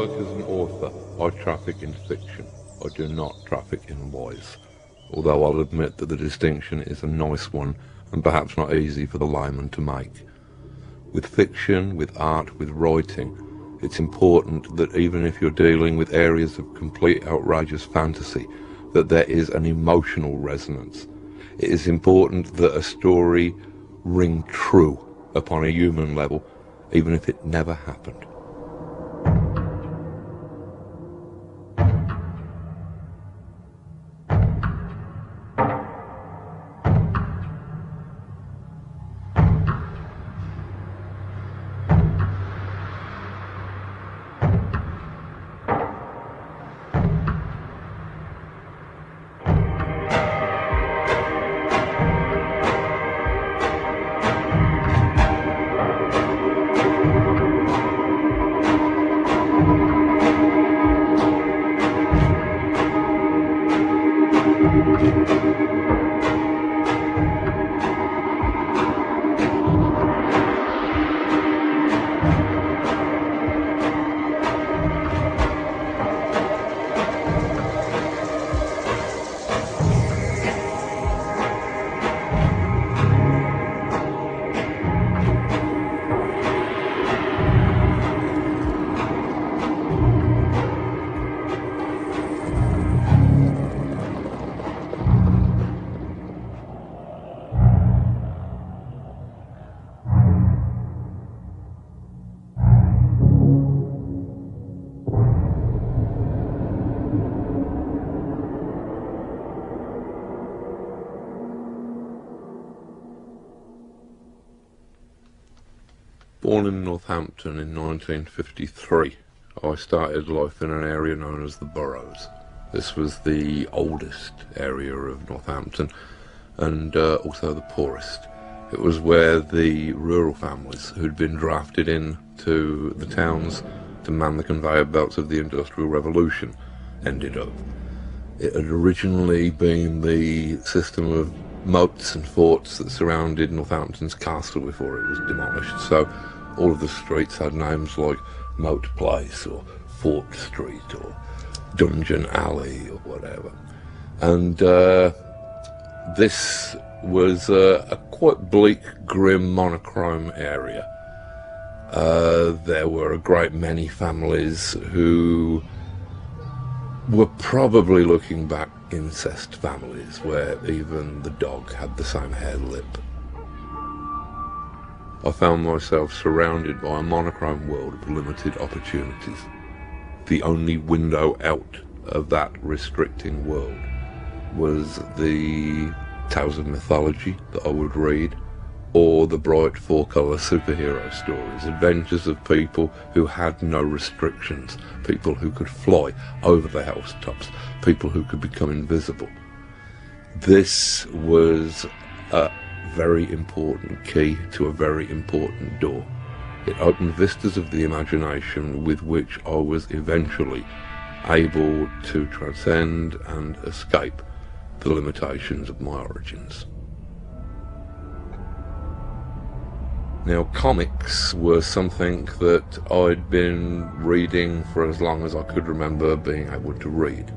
work as an author, I traffic in fiction. I do not traffic in lies. Although I'll admit that the distinction is a nice one and perhaps not easy for the layman to make. With fiction, with art, with writing, it's important that even if you're dealing with areas of complete outrageous fantasy, that there is an emotional resonance. It is important that a story ring true upon a human level, even if it never happened. Born in Northampton in 1953, I started life in an area known as the Boroughs. This was the oldest area of Northampton and also the poorest. It was where the rural families who'd been drafted into the towns to man the conveyor belts of the Industrial Revolution ended up. It had originally been the system of moats and forts that surrounded Northampton's castle before it was demolished, so all of the streets had names like Moat Place or Fort Street or Dungeon Alley or whatever. And this was a quite bleak, grim, monochrome area. There were a great many families who were probably, looking back, incest families where even the dog had the same hair lip. I found myself surrounded by a monochrome world of limited opportunities. The only window out of that restricting world was the tales of mythology that I would read, or the bright four-colour superhero stories, adventures of people who had no restrictions, people who could fly over the housetops, people who could become invisible. This was a very important key to a very important door. It opened vistas of the imagination with which I was eventually able to transcend and escape the limitations of my origins. Now, comics were something that I'd been reading for as long as I could remember being able to read.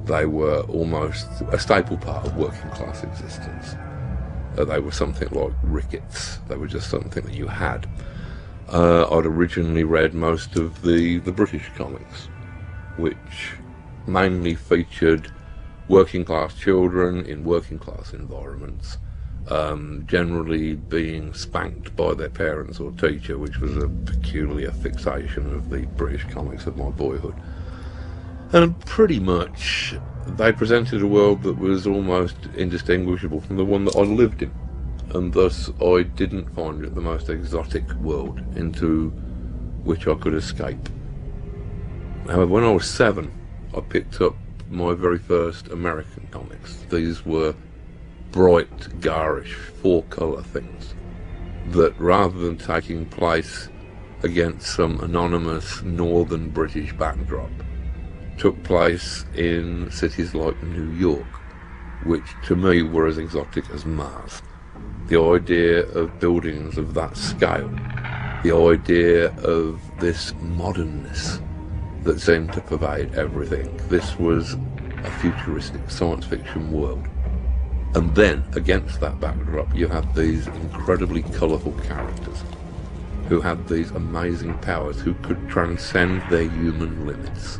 They were almost a staple part of working class existence. They were something like rickets. They were just something that you had. I'd originally read most of the British comics, which mainly featured working class children in working class environments, generally being spanked by their parents or teacher, which was a peculiar fixation of the British comics of my boyhood. And pretty much they presented a world that was almost indistinguishable from the one that I lived in, and thus I didn't find it the most exotic world into which I could escape. However, when I was 7, I picked up my very first American comics. These were bright, garish, four-colour things that, rather than taking place against some anonymous northern British backdrop, took place in cities like New York, which to me were as exotic as Mars. The idea of buildings of that scale, the idea of this modernness, that seemed to pervade everything. This was a futuristic science fiction world. And then, against that backdrop, you had these incredibly colourful characters who had these amazing powers, who could transcend their human limits.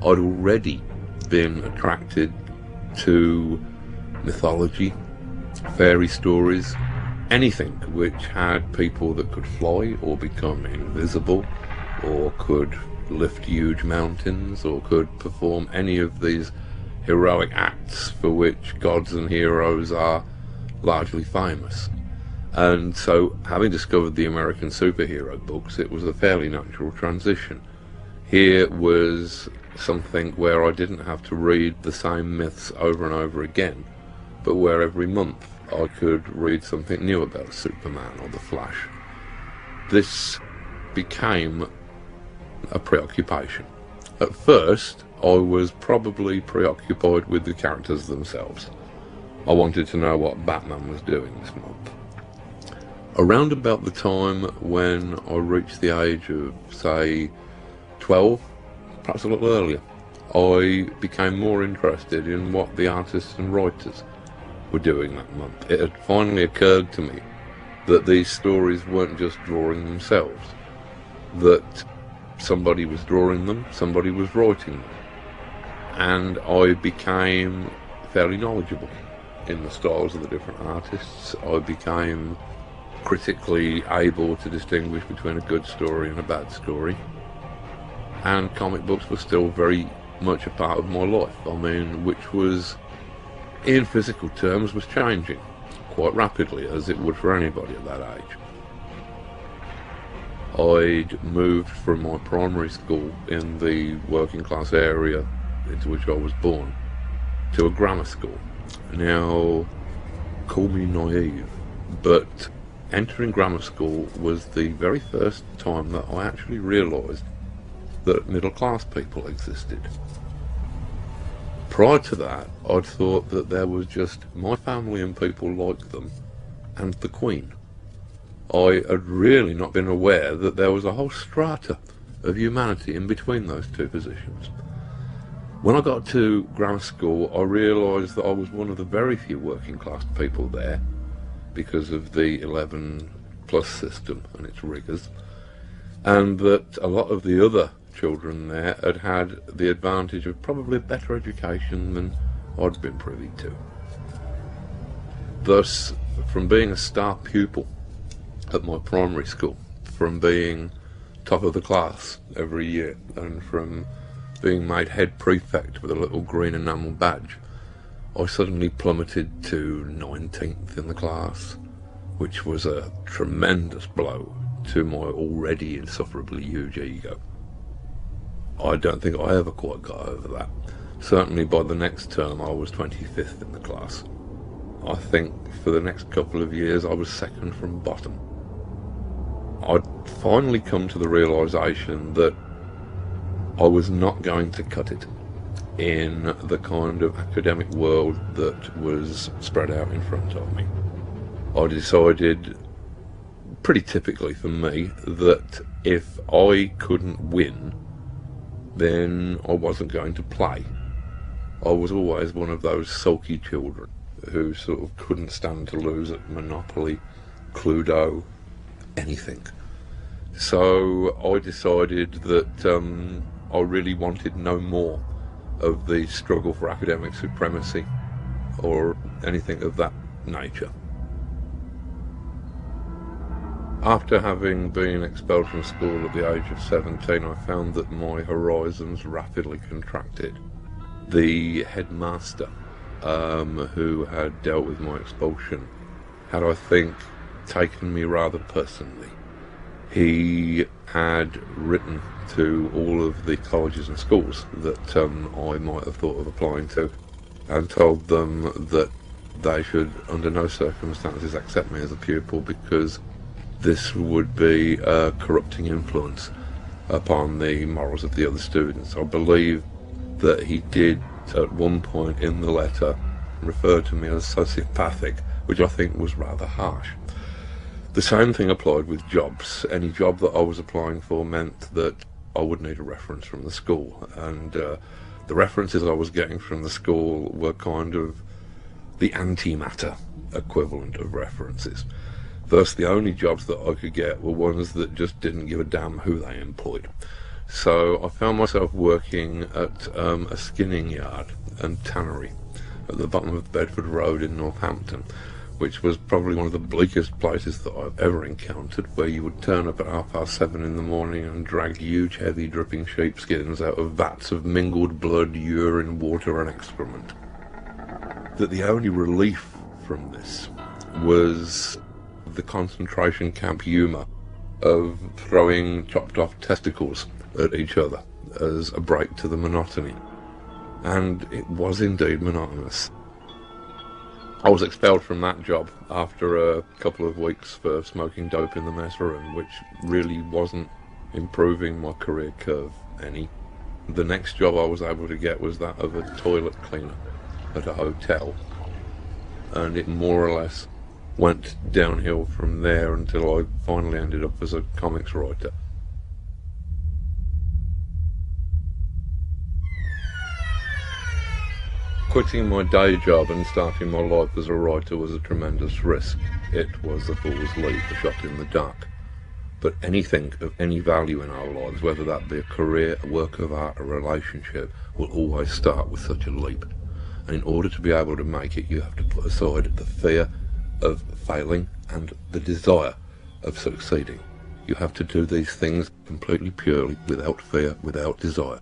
I'd already been attracted to mythology, fairy stories, anything which had people that could fly or become invisible or could lift huge mountains or could perform any of these heroic acts for which gods and heroes are largely famous. And so, having discovered the American superhero books, it was a fairly natural transition. Here was something where I didn't have to read the same myths over and over again, but where every month I could read something new about Superman or the Flash. This became a preoccupation. At first, I was probably preoccupied with the characters themselves. I wanted to know what Batman was doing this month. Around about the time when I reached the age of, say, 12, perhaps a little earlier, I became more interested in what the artists and writers were doing that month. It had finally occurred to me that these stories weren't just drawing themselves, that somebody was drawing them, somebody was writing them. And I became fairly knowledgeable in the styles of the different artists. I became critically able to distinguish between a good story and a bad story. And comic books were still very much a part of my life. I mean, which was, in physical terms, was changing quite rapidly, as it would for anybody at that age. I'd moved from my primary school in the working class area into which I was born to a grammar school. Now, call me naive, but entering grammar school was the very first time that I actually realised that middle class people existed. Prior to that, I'd thought that there was just my family and people like them and the Queen. I had really not been aware that there was a whole strata of humanity in between those two positions. When I got to grammar school, I realised that I was one of the very few working class people there because of the 11 plus system and its rigours, and that a lot of the other children there had had the advantage of probably a better education than I'd been privy to. Thus, from being a star pupil at my primary school, from being top of the class every year, and from being made head prefect with a little green enamel badge, I suddenly plummeted to 19th in the class, which was a tremendous blow to my already insufferably huge ego. I don't think I ever quite got over that. Certainly by the next term I was 25th in the class. I think for the next couple of years I was second from bottom. I'd finally come to the realisation that I was not going to cut it in the kind of academic world that was spread out in front of me. I decided, pretty typically for me, that if I couldn't win, then I wasn't going to play. I was always one of those sulky children who sort of couldn't stand to lose at Monopoly, Cluedo, anything. So I decided that I really wanted no more of the struggle for academic supremacy or anything of that nature. After having been expelled from school at the age of 17, I found that my horizons rapidly contracted. The headmaster, who had dealt with my expulsion, had, I think, taken me rather personally. He had written to all of the colleges and schools that I might have thought of applying to, and told them that they should under no circumstances accept me as a pupil because this would be a corrupting influence upon the morals of the other students. I believe that he did at one point in the letter refer to me as sociopathic, which I think was rather harsh. The same thing applied with jobs. Any job that I was applying for meant that I would need a reference from the school, and the references I was getting from the school were kind of the antimatter equivalent of references. Thus, the only jobs that I could get were ones that just didn't give a damn who they employed. So I found myself working at a skinning yard and tannery at the bottom of Bedford Road in Northampton, which was probably one of the bleakest places that I've ever encountered, where you would turn up at 7:30 in the morning and drag huge, heavy, dripping sheepskins out of vats of mingled blood, urine, water and excrement. That the only relief from this was the concentration camp humour of throwing chopped off testicles at each other as a break to the monotony. And it was indeed monotonous. I was expelled from that job after a couple of weeks for smoking dope in the mess room, which really wasn't improving my career curve any. The next job I was able to get was that of a toilet cleaner at a hotel, and it more or less went downhill from there until I finally ended up as a comics writer. Quitting my day job and starting my life as a writer was a tremendous risk. It was a fool's leap, a shot in the dark. But anything of any value in our lives, whether that be a career, a work of art, a relationship, will always start with such a leap. And in order to be able to make it, you have to put aside the fear of failing and the desire of succeeding. You have to do these things completely purely, without fear, without desire.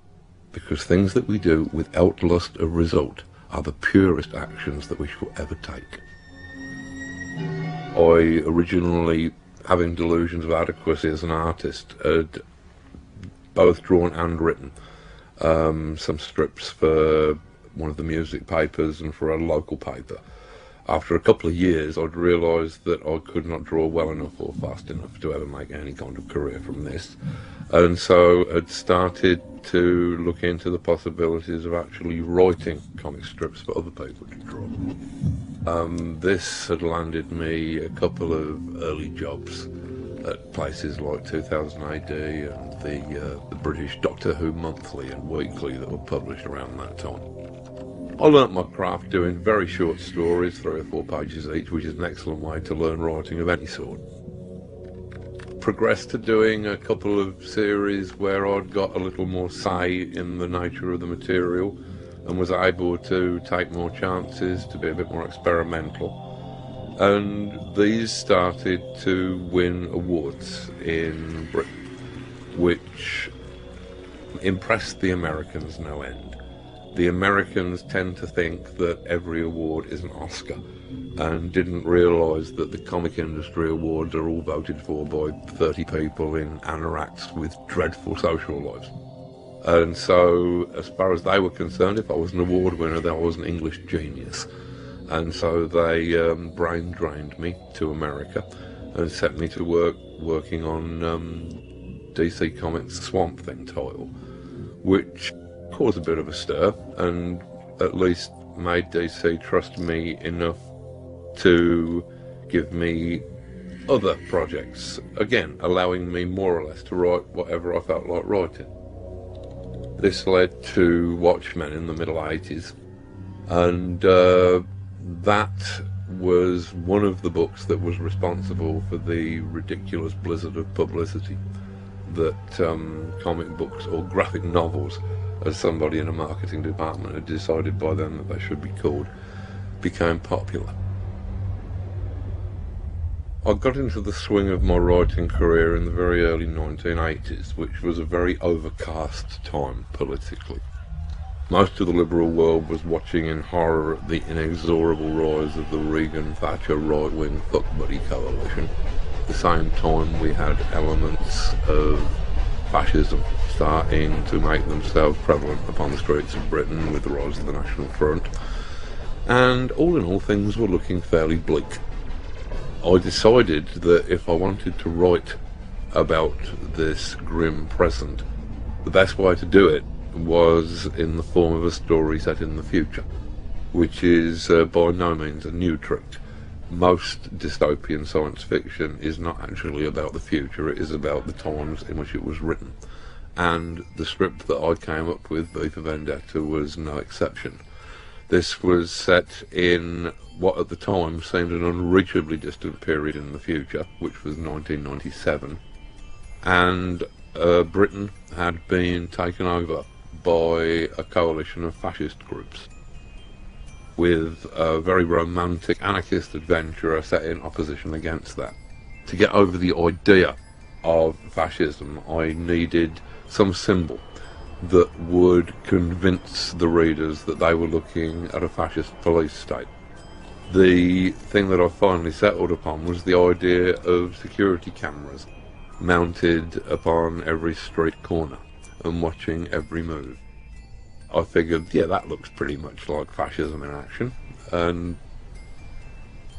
Because things that we do without lust of result are the purest actions that we shall ever take. I originally, having delusions of adequacy as an artist, had both drawn and written some strips for one of the music papers and for a local paper. After a couple of years, I'd realised that I could not draw well enough or fast enough to ever make any kind of career from this, and so had started to look into the possibilities of actually writing comic strips for other people to draw. This had landed me a couple of early jobs at places like 2000 AD and the British Doctor Who Monthly and Weekly that were published around that time. I learnt my craft doing very short stories, 3 or 4 pages each, which is an excellent way to learn writing of any sort. Progressed to doing a couple of series where I'd got a little more say in the nature of the material and was able to take more chances, to be a bit more experimental. And these started to win awards in Britain, which impressed the Americans no end. The Americans tend to think that every award is an Oscar, and didn't realise that the comic industry awards are all voted for by 30 people in anoraks with dreadful social lives. And so, as far as they were concerned, if I was an award winner, then I was an English genius. And so they brain drained me to America and set me to working on DC Comics' Swamp Thing title, which caused a bit of a stir and at least made DC trust me enough to give me other projects, again allowing me more or less to write whatever I felt like writing. This led to Watchmen in the middle 80s, and that was one of the books that was responsible for the ridiculous blizzard of publicity that comic books, or graphic novels as somebody in a marketing department had decided by then that they should be called, became popular. I got into the swing of my writing career in the very early 1980s, which was a very overcast time politically. Most of the liberal world was watching in horror at the inexorable rise of the Reagan-Thatcher right-wing fuck-buddy coalition. At the same time, we had elements of fascism starting to make themselves prevalent upon the streets of Britain with the rise of the National Front. And all in all, things were looking fairly bleak. I decided that if I wanted to write about this grim present, the best way to do it was in the form of a story set in the future, which is by no means a new trick. Most dystopian science fiction is not actually about the future, it is about the times in which it was written. and the script that I came up with, V for Vendetta, was no exception. This was set in what at the time seemed an unreachably distant period in the future, which was 1997, and Britain had been taken over by a coalition of fascist groups, with a very romantic anarchist adventurer set in opposition against that. To get over the idea of fascism, I needed some symbol that would convince the readers that they were looking at a fascist police state. The thing that I finally settled upon was the idea of security cameras mounted upon every street corner and watching every move. I figured, yeah, that looks pretty much like fascism in action, and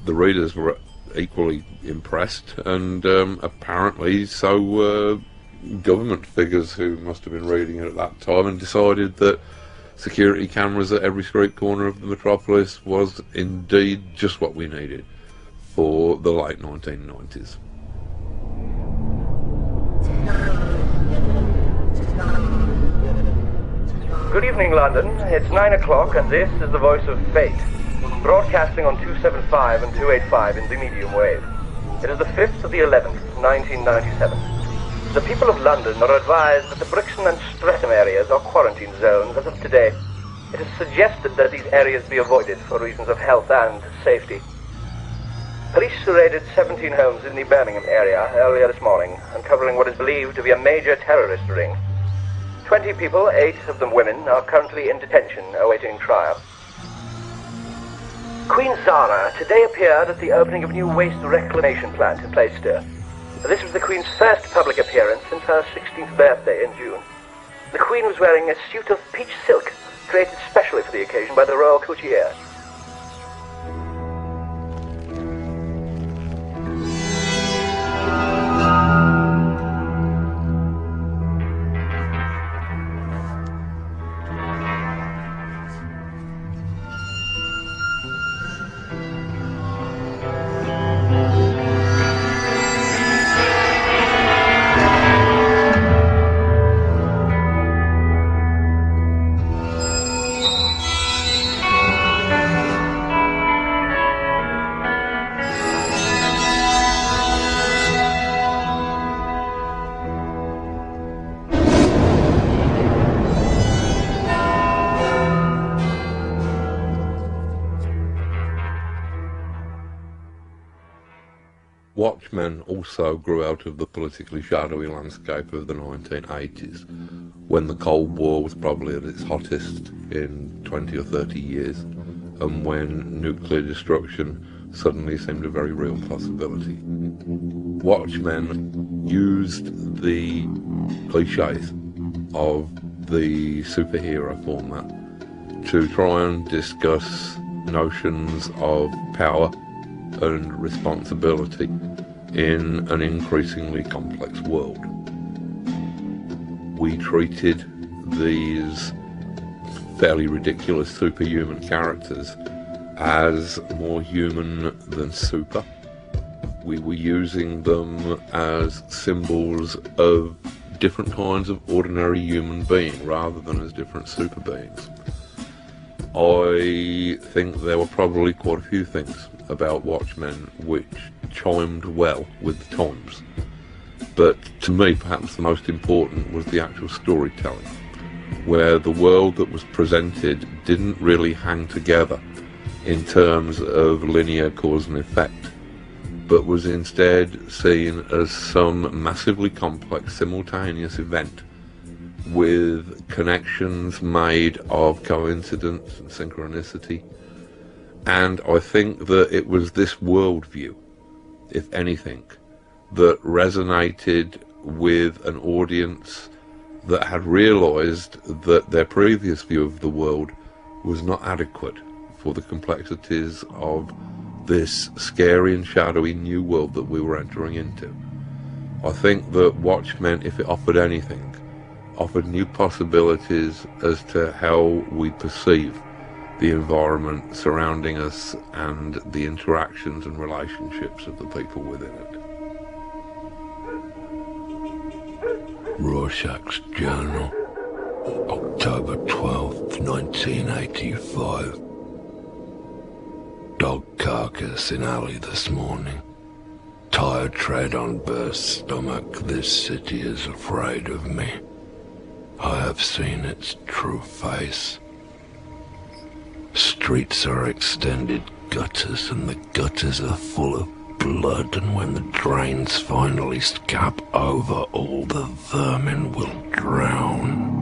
the readers were equally impressed, and apparently so were government figures who must have been reading it at that time, and decided that security cameras at every street corner of the metropolis was indeed just what we needed for the late 1990s. Good evening, London. It's 9 o'clock, and this is the Voice of Fate, broadcasting on 275 and 285 in the medium wave. It is the 5th of the 11th, 1997. The people of London are advised that the Brixton and Streatham areas are quarantine zones as of today. It is suggested that these areas be avoided for reasons of health and safety. Police raided 17 homes in the Birmingham area earlier this morning, uncovering what is believed to be a major terrorist ring. 20 people, 8 of them women, are currently in detention awaiting trial. Queen Zara today appeared at the opening of a new waste reclamation plant in Plaistow. This was the Queen's first public appearance since her 16th birthday in June. The Queen was wearing a suit of peach silk, created specially for the occasion by the Royal Couturier. Watchmen also grew out of the politically shadowy landscape of the 1980s, when the Cold War was probably at its hottest in 20 or 30 years, and when nuclear destruction suddenly seemed a very real possibility. Watchmen used the cliches of the superhero format to try and discuss notions of power and responsibility in an increasingly complex world. We treated these fairly ridiculous superhuman characters as more human than super. We were using them as symbols of different kinds of ordinary human being rather than as different super beings. I think there were probably quite a few things about Watchmen which chimed well with the times, but to me perhaps the most important was the actual storytelling, where the world that was presented didn't really hang together in terms of linear cause and effect, but was instead seen as some massively complex simultaneous event with connections made of coincidence and synchronicity. And I think that it was this worldview, if anything, that resonated with an audience that had realised that their previous view of the world was not adequate for the complexities of this scary and shadowy new world that we were entering into. I think that Watchmen, if it offered anything, offered new possibilities as to how we perceive the environment surrounding us and the interactions and relationships of the people within it. Rorschach's Journal, October 12th, 1985. Dog carcass in alley this morning. Tired tread on burst stomach. This city is afraid of me. I have seen its true face. Streets are extended gutters, and the gutters are full of blood, and when the drains finally scab over, all the vermin will drown.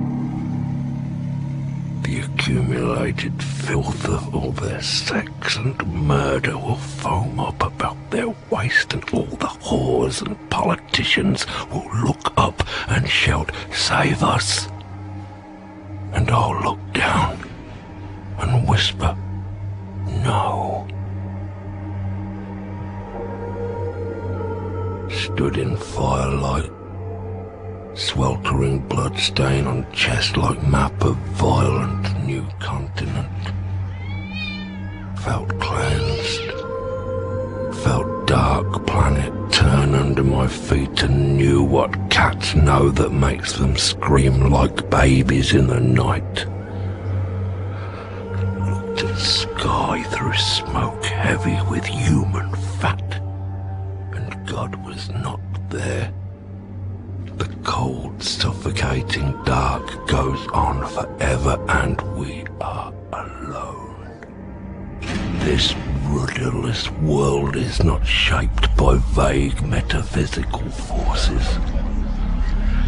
The accumulated filth of all their sex and murder will foam up about their waist, and all the whores and politicians will look up and shout, "Save us!" And I'll look down and whisper, "No." Stood in firelight, sweltering blood stain on chest like map of violent new continent. Felt cleansed, felt dark planet turn under my feet, and knew what cats know that makes them scream like babies in the night. Looked at sky through smoke heavy with human fat, and God was not there. The cold, suffocating dark goes on forever, and we are alone. This rudderless world is not shaped by vague metaphysical forces.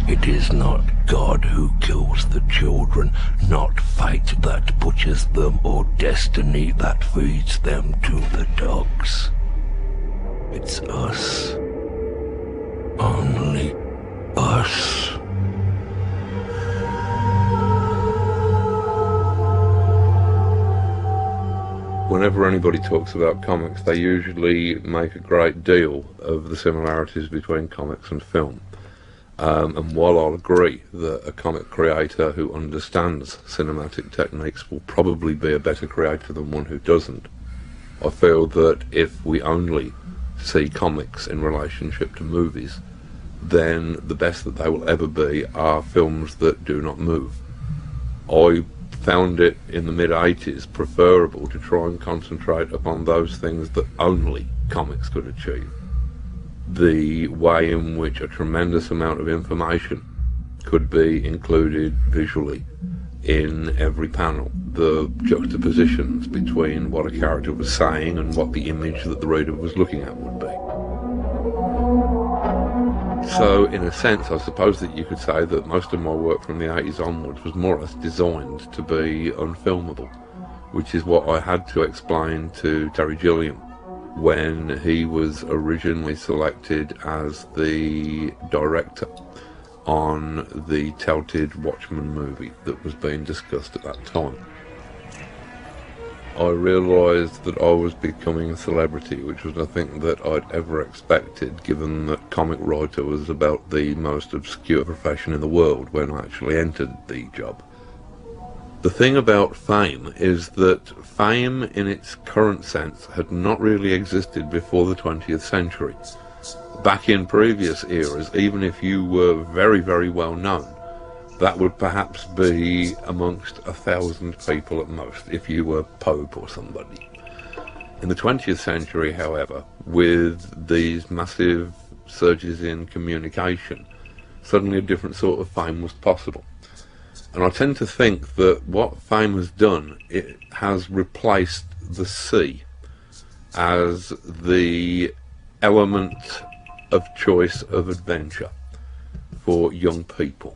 It is not God who kills the children, not fate that butchers them, or destiny that feeds them to the dogs. It's us. Only us. Whenever anybody talks about comics, they usually make a great deal of the similarities between comics and film. And while I'll agree that a comic creator who understands cinematic techniques will probably be a better creator than one who doesn't, I feel that if we only see comics in relationship to movies, then the best that they will ever be are films that do not move. I found it in the mid-80s preferable to try and concentrate upon those things that only comics could achieve. The way in which a tremendous amount of information could be included visually in every panel, the juxtapositions between what a character was saying and what the image that the reader was looking at would be. So, in a sense, I suppose that you could say that most of my work from the 80s onwards was more or less designed to be unfilmable, which is what I had to explain to Terry Gilliam when he was originally selected as the director on the touted Watchmen movie that was being discussed at that time. I realised that I was becoming a celebrity, which was nothing that I'd ever expected, given that comic writer was about the most obscure profession in the world when I actually entered the job. The thing about fame is that fame in its current sense had not really existed before the 20th century. Back in previous eras, even if you were very, very well known, that would perhaps be amongst 1,000 people at most, if you were Pope or somebody. In the 20th century, however, with these massive surges in communication, suddenly a different sort of fame was possible. And I tend to think that what fame has done, it has replaced the sea as the element of choice of adventure for young people.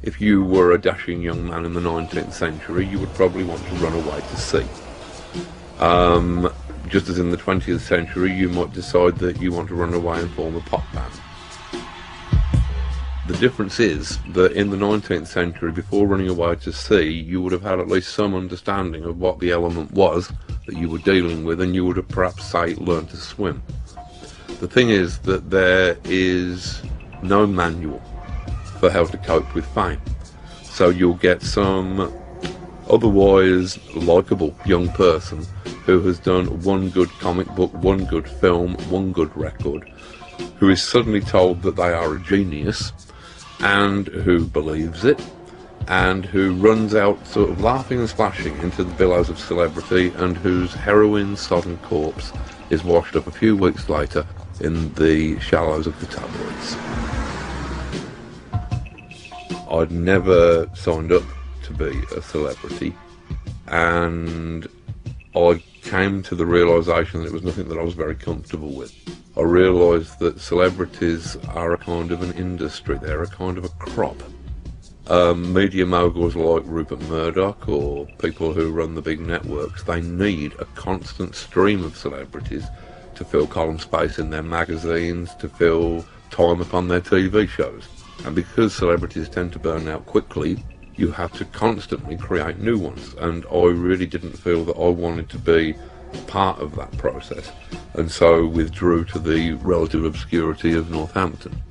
If you were a dashing young man in the 19th century, you would probably want to run away to sea. Just as in the 20th century, you might decide that you want to run away and form a pop band. The difference is that in the 19th century, before running away to sea, you would have had at least some understanding of what the element was that you were dealing with, and you would have perhaps, say, learned to swim. The thing is that there is no manual for how to cope with fame. So you'll get some otherwise likeable young person who has done one good comic book, one good film, one good record, who is suddenly told that they are a genius, and who believes it, and who runs out sort of laughing and splashing into the billows of celebrity, and whose heroin-sodden corpse is washed up a few weeks later in the shallows of the tabloids. I'd never signed up to be a celebrity, and I came to the realisation that it was nothing that I was very comfortable with. I realised that celebrities are a kind of an industry, they're a kind of a crop. Media moguls like Rupert Murdoch or people who run the big networks, they need a constant stream of celebrities to fill column space in their magazines, to fill time upon their TV shows. And because celebrities tend to burn out quickly, you have to constantly create new ones. And I really didn't feel that I wanted to be part of that process, and so withdrew to the relative obscurity of Northampton.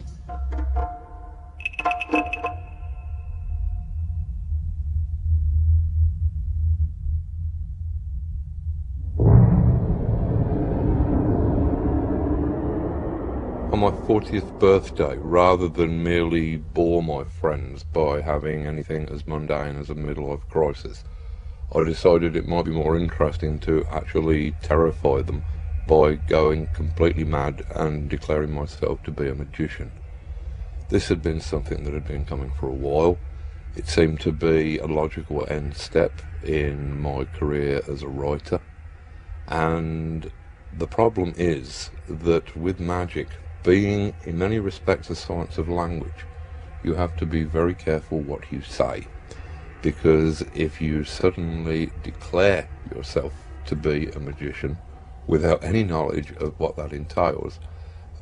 On my 40th birthday, rather than merely bore my friends by having anything as mundane as a midlife crisis, I decided it might be more interesting to actually terrify them by going completely mad and declaring myself to be a magician. This had been something that had been coming for a while. It seemed to be a logical end step in my career as a writer. And the problem is that with magic, being in many respects a science of language, you have to be very careful what you say. Because if you suddenly declare yourself to be a magician without any knowledge of what that entails,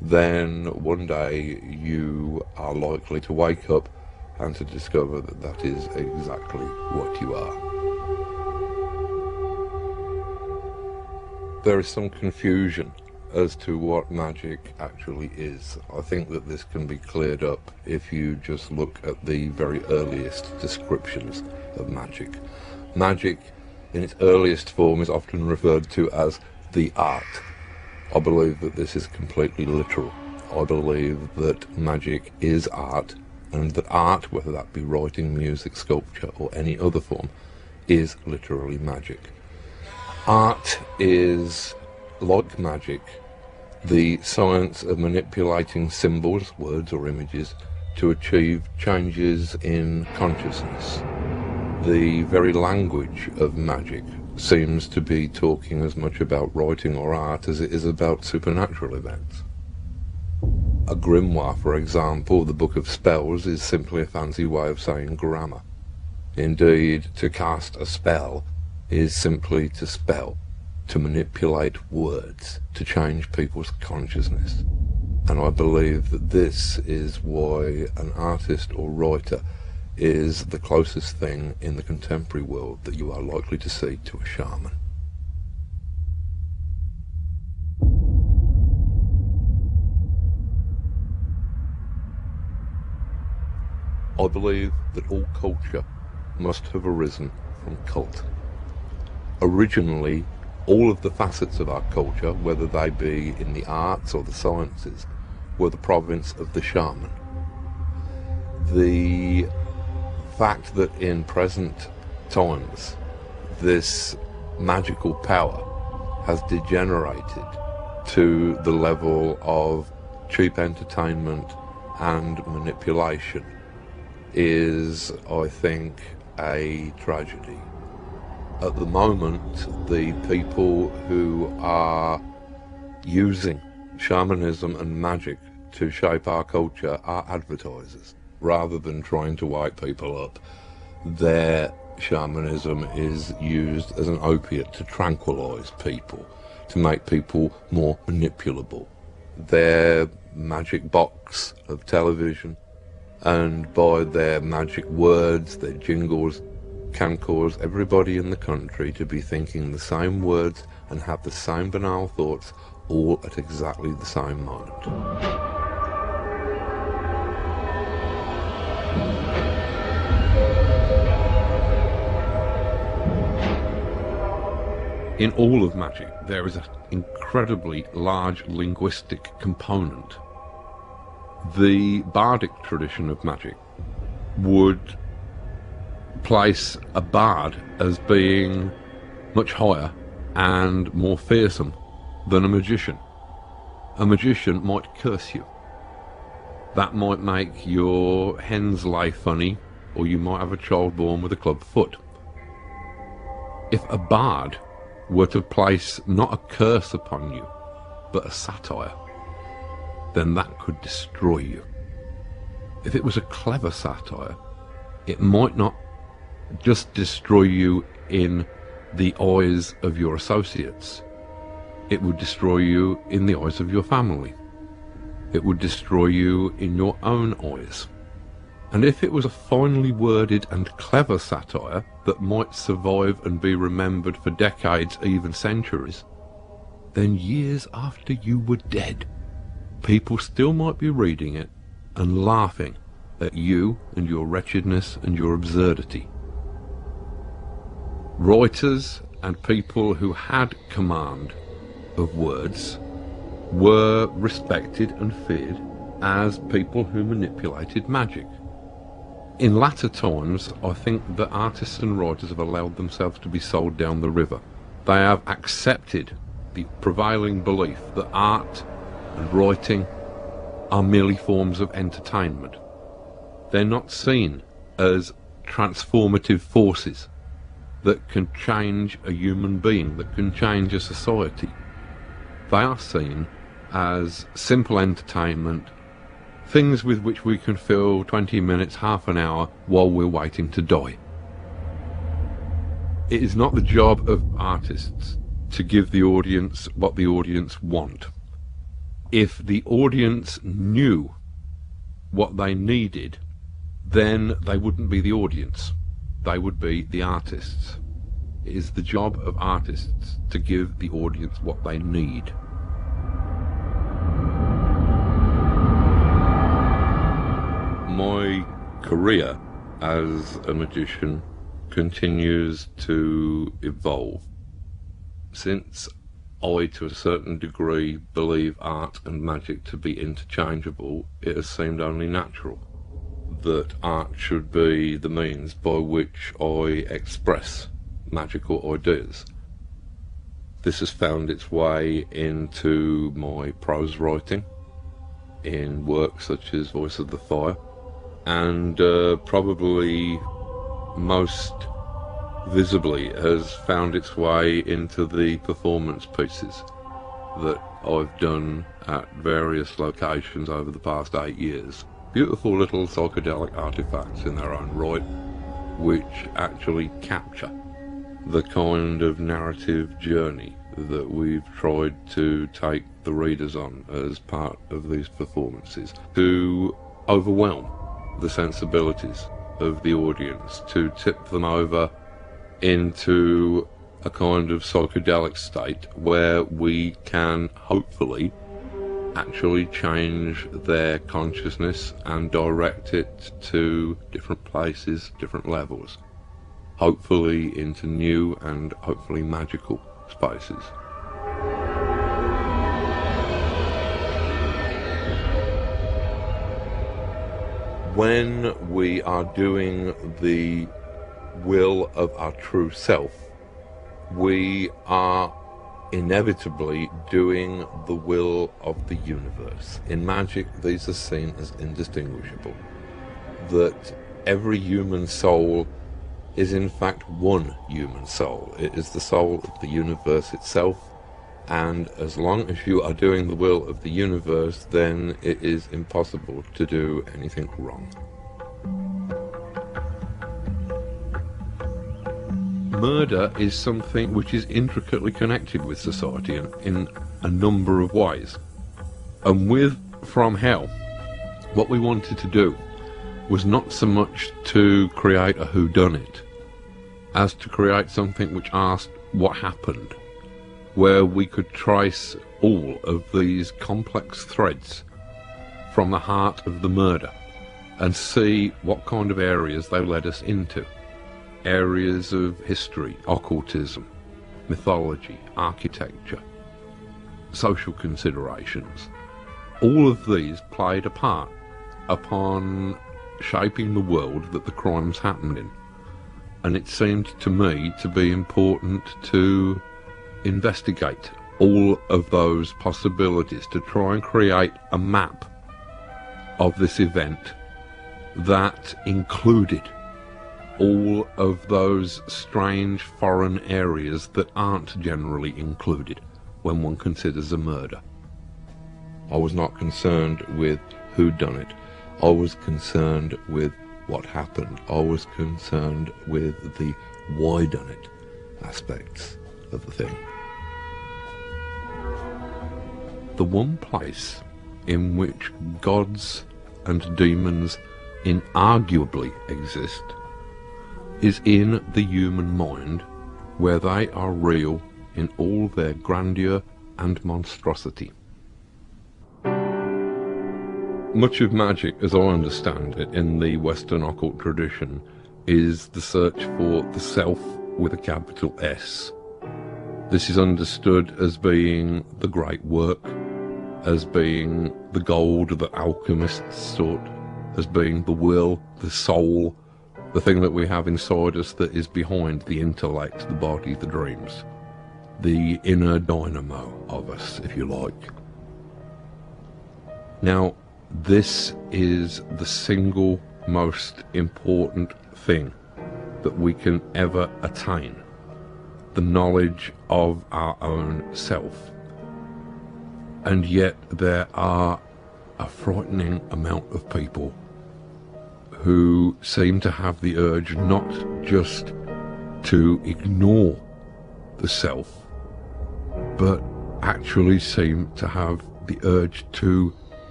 then one day you are likely to wake up and to discover that that is exactly what you are. There is some confusion as to what magic actually is. I think that this can be cleared up if you just look at the very earliest descriptions of magic. Magic in its earliest form is often referred to as the art. I believe that this is completely literal. I believe that magic is art, and that art, whether that be writing, music, sculpture or any other form, is literally magic. Art is, like magic, the science of manipulating symbols, words or images, to achieve changes in consciousness. The very language of magic seems to be talking as much about writing or art as it is about supernatural events. A grimoire, for example, the Book of Spells, is simply a fancy way of saying grammar. Indeed, to cast a spell is simply to spell, to manipulate words, to change people's consciousness. And I believe that this is why an artist or writer is the closest thing in the contemporary world that you are likely to see to a shaman. I believe that all culture must have arisen from cult. Originally, all of the facets of our culture, whether they be in the arts or the sciences, were the province of the shaman. The fact that in present times this magical power has degenerated to the level of cheap entertainment and manipulation is, I think, a tragedy. At the moment, the people who are using shamanism and magic to shape our culture are advertisers. Rather than trying to wake people up, their shamanism is used as an opiate to tranquilize people, to make people more manipulable. Their magic box of television, and by their magic words, their jingles, can cause everybody in the country to be thinking the same words and have the same banal thoughts all at exactly the same moment. In all of magic, there is an incredibly large linguistic component. The bardic tradition of magic would place a bard as being much higher and more fearsome than a magician. A magician might curse you. That might make your hens lay funny, or you might have a child born with a club foot. If a bard were to place not a curse upon you, but a satire, then that could destroy you. If it was a clever satire, it might not just destroy you in the eyes of your associates. It would destroy you in the eyes of your family. It would destroy you in your own eyes. And if it was a finely worded and clever satire that might survive and be remembered for decades, even centuries, then years after you were dead, people still might be reading it and laughing at you and your wretchedness and your absurdity. Writers and people who had command of words were respected and feared as people who manipulated magic. In latter times, I think that artists and writers have allowed themselves to be sold down the river. They have accepted the prevailing belief that art and writing are merely forms of entertainment. They're not seen as transformative forces that can change a human being, that can change a society. They are seen as simple entertainment, things with which we can fill 20 minutes, half an hour while we're waiting to die. It is not the job of artists to give the audience what the audience want. If the audience knew what they needed, then they wouldn't be the audience. They would be the artists. It is the job of artists to give the audience what they need. My career as a magician continues to evolve. Since I, to a certain degree, believe art and magic to be interchangeable, it has seemed only natural that art should be the means by which I express magical ideas. This has found its way into my prose writing, in works such as Voice of the Fire, and probably most visibly has found its way into the performance pieces that I've done at various locations over the past 8 years. Beautiful little psychedelic artifacts in their own right, which actually capture the kind of narrative journey that we've tried to take the readers on as part of these performances, to overwhelm the sensibilities of the audience, to tip them over into a kind of psychedelic state where we can hopefully actually change their consciousness and direct it to different places, different levels, hopefully into new and hopefully magical spaces. When we are doing the will of our true self, we are inevitably doing the will of the universe. In magic, these are seen as indistinguishable. That every human soul is in fact one human soul. It is the soul of the universe itself, and as long as you are doing the will of the universe, then it is impossible to do anything wrong. Murder is something which is intricately connected with society in a number of ways. And with From Hell, what we wanted to do was not so much to create a whodunit as to create something which asked what happened, where we could trace all of these complex threads from the heart of the murder and see what kind of areas they led us into. Areas of history, occultism, mythology, architecture, social considerations, All of these played a part upon shaping the world that the crimes happened in. And it seemed to me to be important to investigate all of those possibilities, to try and create a map of this event that included all of those strange foreign areas that aren't generally included when one considers a murder. I was not concerned with who done it. I was concerned with what happened. I was concerned with the why done it aspects of the thing. The one place in which gods and demons inarguably exist is in the human mind, where they are real in all their grandeur and monstrosity. Much of magic, as I understand it, in the Western occult tradition, is the search for the self with a capital S. This is understood as being the great work, as being the gold that alchemists sought, as being the will, the soul, the thing that we have inside us that is behind the intellect, the body, the dreams. The inner dynamo of us, if you like. Now, this is the single most important thing that we can ever attain, the knowledge of our own self. And yet there are a frightening amount of people who seem to have the urge not just to ignore the self, but actually seem to have the urge to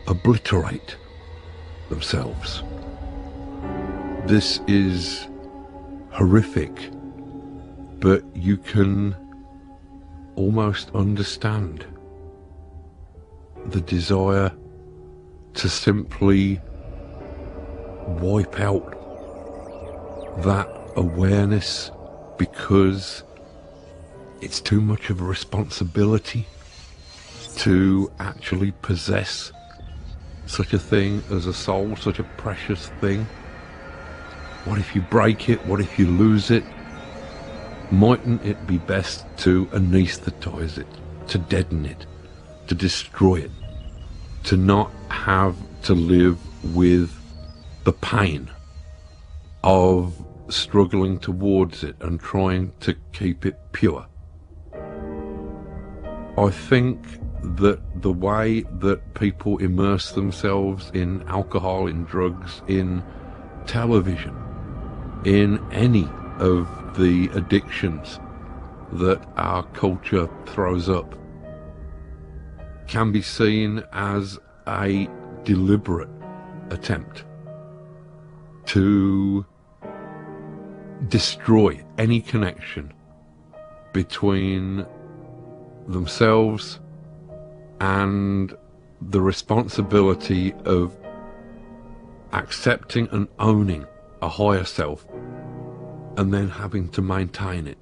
obliterate themselves. This is horrific, but you can almost understand the desire to simply wipe out that awareness because it's too much of a responsibility to actually possess such a thing as a soul, such a precious thing. What if you break it? What if you lose it? Mightn't it be best to anesthetize it, to deaden it, to destroy it, to not have to live with the pain of struggling towards it and trying to keep it pure? I think that the way that people immerse themselves in alcohol, in drugs, in television, in any of the addictions that our culture throws up, can be seen as a deliberate attempt to destroy any connection between themselves and the responsibility of accepting and owning a higher self and then having to maintain it.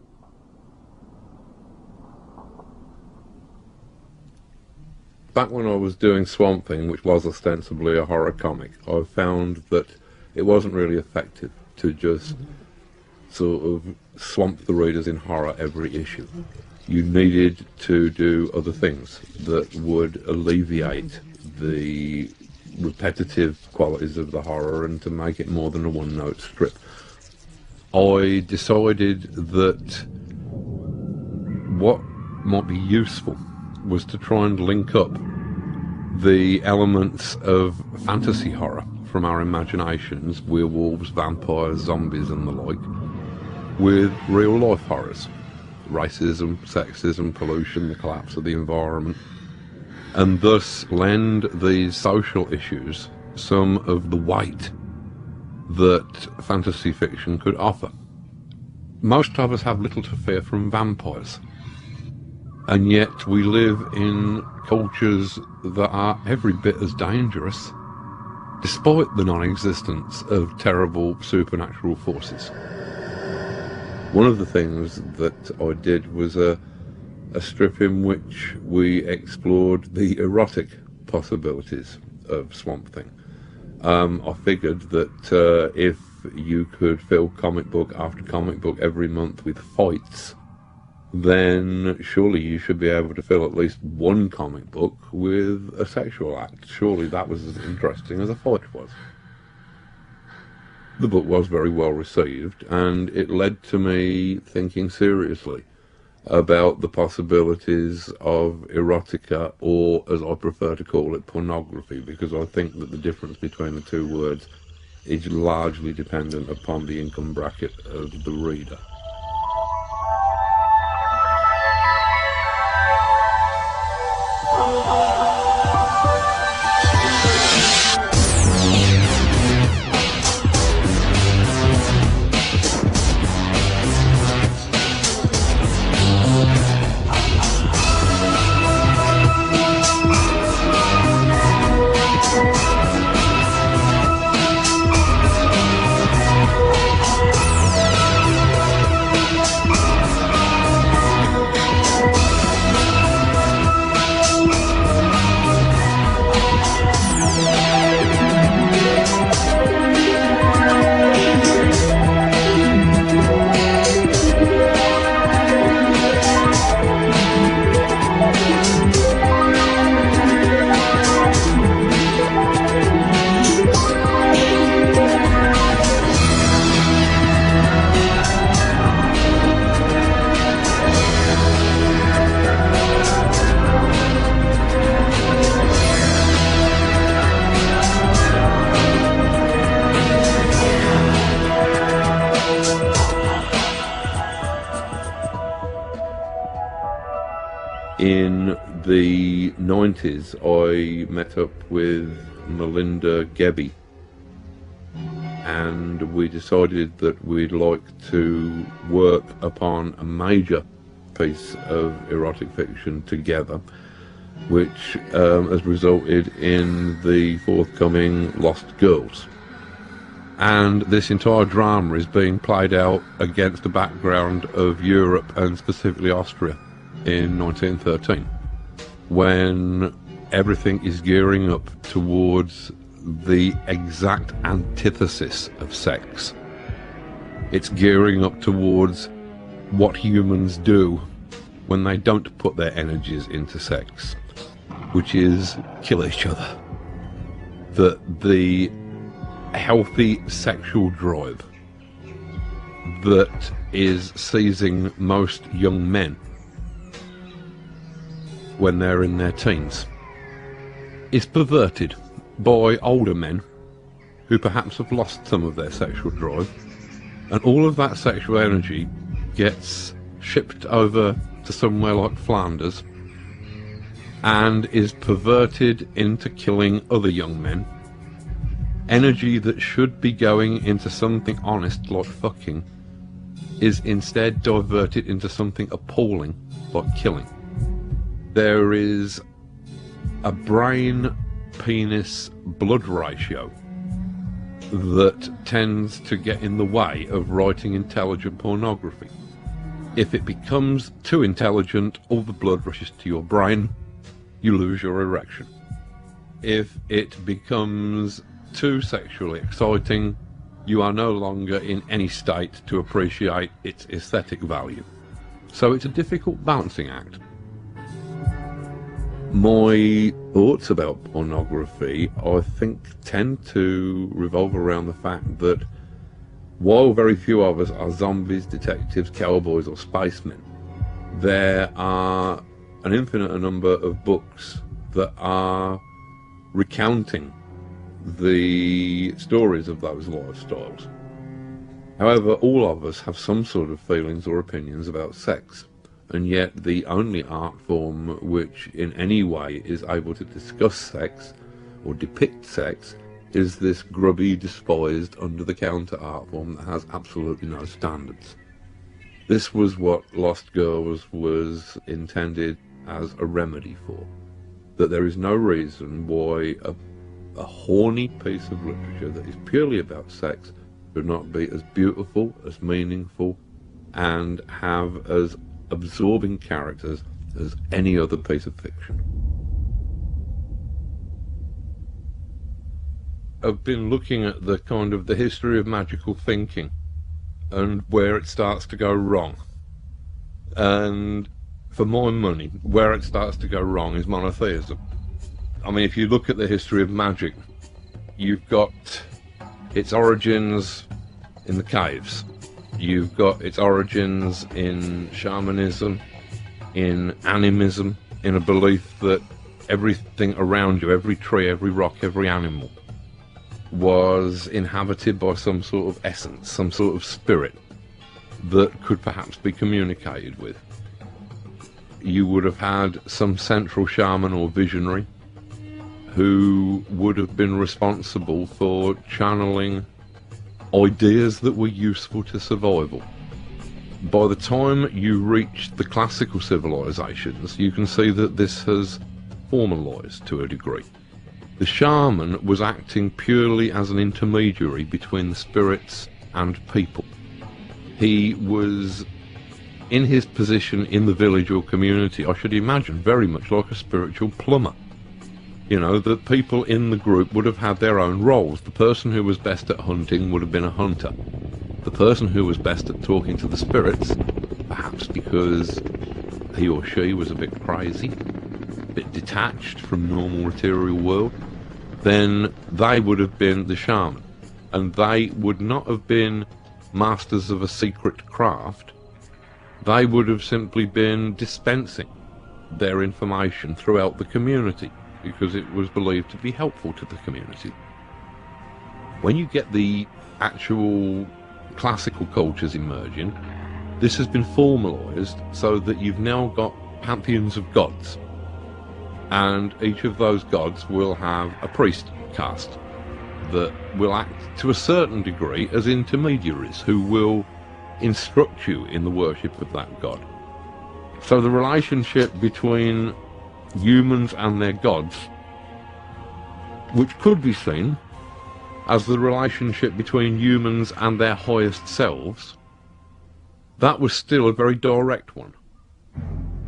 Back when I was doing Swamp Thing, which was ostensibly a horror comic, I found that it wasn't really effective to just sort of swamp the readers in horror every issue. You needed to do other things that would alleviate the repetitive qualities of the horror and to make it more than a one-note strip. I decided that what might be useful was to try and link up the elements of fantasy horror from our imaginations, werewolves, vampires, zombies and the like, with real-life horrors. Racism, sexism, pollution, the collapse of the environment, and thus lend these social issues some of the weight that fantasy fiction could offer. Most of us have little to fear from vampires, and yet we live in cultures that are every bit as dangerous, despite the non-existence of terrible supernatural forces. One of the things that I did was a strip in which we explored the erotic possibilities of Swamp Thing. I figured that if you could fill comic book after comic book every month with fights, then surely you should be able to fill at least one comic book with a sexual act. Surely that was as interesting as a fight was. The book was very well received, and it led to me thinking seriously about the possibilities of erotica, or as I prefer to call it, pornography, because I think that the difference between the two words is largely dependent upon the income bracket of the reader. In the 90s, I met up with Melinda Gebbie, and we decided that we'd like to work upon a major piece of erotic fiction together, which has resulted in the forthcoming Lost Girls. And this entire drama is being played out against the background of Europe, and specifically Austria, in 1913, when everything is gearing up towards the exact antithesis of sex. It's gearing up towards what humans do when they don't put their energies into sex, which is kill each other. The healthy sexual drive that is seizing most young men when they're in their teens is perverted by older men who perhaps have lost some of their sexual drive, and all of that sexual energy gets shipped over to somewhere like Flanders and is perverted into killing other young men. Energy that should be going into something honest like fucking is instead diverted into something appalling like killing. There is a brain-penis blood ratio that tends to get in the way of writing intelligent pornography. If it becomes too intelligent, all the blood rushes to your brain, you lose your erection. If it becomes too sexually exciting, you are no longer in any state to appreciate its aesthetic value. So it's a difficult balancing act. My thoughts about pornography, I think, tend to revolve around the fact that while very few of us are zombies, detectives, cowboys or spacemen, there are an infinite number of books that are recounting the stories of those lifestyles. However, all of us have some sort of feelings or opinions about sex, and yet the only art form which in any way is able to discuss sex or depict sex is this grubby, despised, under-the-counter art form that has absolutely no standards. This was what Lost Girls was intended as a remedy for. That there is no reason why a horny piece of literature that is purely about sex should not be as beautiful, as meaningful, and have as absorbing characters as any other piece of fiction. have been looking at the kind of the history of magical thinking and where it starts to go wrong. And for my money, where it starts to go wrong is monotheism. I mean, if you look at the history of magic, you've got its origins in the caves. You've got its origins in shamanism, in animism, in a belief that everything around you, every tree, every rock, every animal, was inhabited by some sort of essence, some sort of spirit that could perhaps be communicated with. You would have had some central shaman or visionary who would have been responsible for channeling ideas that were useful to survival. By the time you reach the classical civilizations, you can see that this has formalized to a degree. The shaman was acting purely as an intermediary between the spirits and people. He was in his position in the village or community, I should imagine, very much like a spiritual plumber. You know, the people in the group would have had their own roles. The person who was best at hunting would have been a hunter. The person who was best at talking to the spirits, perhaps because he or she was a bit crazy, a bit detached from normal material world, then they would have been the shaman. And they would not have been masters of a secret craft. They would have simply been dispensing their information throughout the community because it was believed to be helpful to the community. When you get the actual classical cultures emerging, this has been formalized so that you've now got pantheons of gods, and each of those gods will have a priest caste that will act to a certain degree as intermediaries who will instruct you in the worship of that god. So the relationship between humans and their gods, which could be seen as the relationship between humans and their highest selves, that was still a very direct one.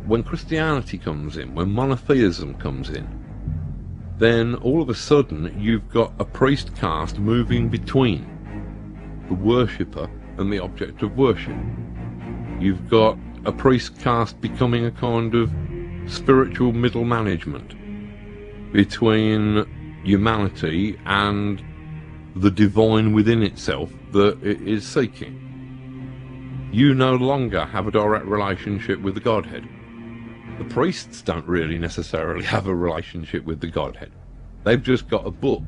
When Christianity comes in, when monotheism comes in, then all of a sudden you've got a priest caste moving between the worshipper and the object of worship. You've got a priest caste becoming a kind of spiritual middle management between humanity and the divine within itself that it is seeking. You no longer have a direct relationship with the Godhead. The priests don't really necessarily have a relationship with the Godhead. They've just got a book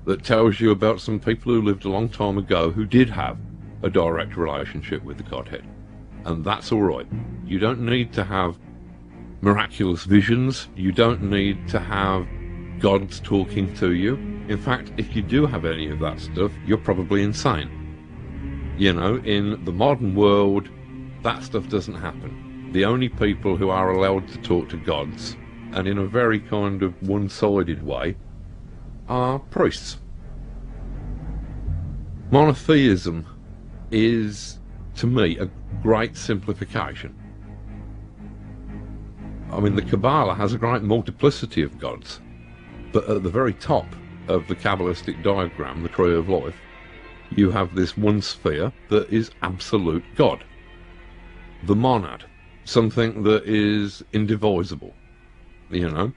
that tells you about some people who lived a long time ago who did have a direct relationship with the Godhead. And that's all right. You don't need to have miraculous visions. You don't need to have gods talking to you. In fact, if you do have any of that stuff, you're probably insane. You know, in the modern world, that stuff doesn't happen. The only people who are allowed to talk to gods, and in a very kind of one-sided way, are priests. Monotheism is, to me, a great simplification. I mean, the Kabbalah has a great multiplicity of gods, but at the very top of the Kabbalistic diagram, the Tree of Life, you have this one sphere that is absolute God. The monad, something that is indivisible, you know.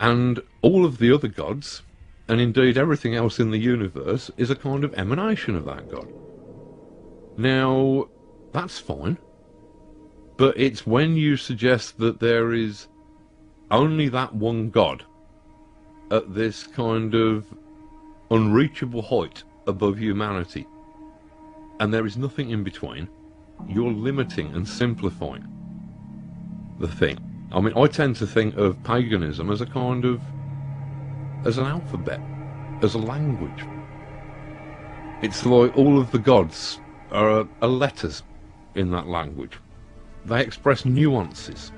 And all of the other gods, and indeed everything else in the universe, is a kind of emanation of that God. Now, that's fine, but it's when you suggest that there is only that one God at this kind of unreachable height above humanity, and there is nothing in between, you're limiting and simplifying the thing. I mean, I tend to think of paganism as a kind of, as an alphabet, as a language. It's like all of the gods are letters in that language. They express nuances,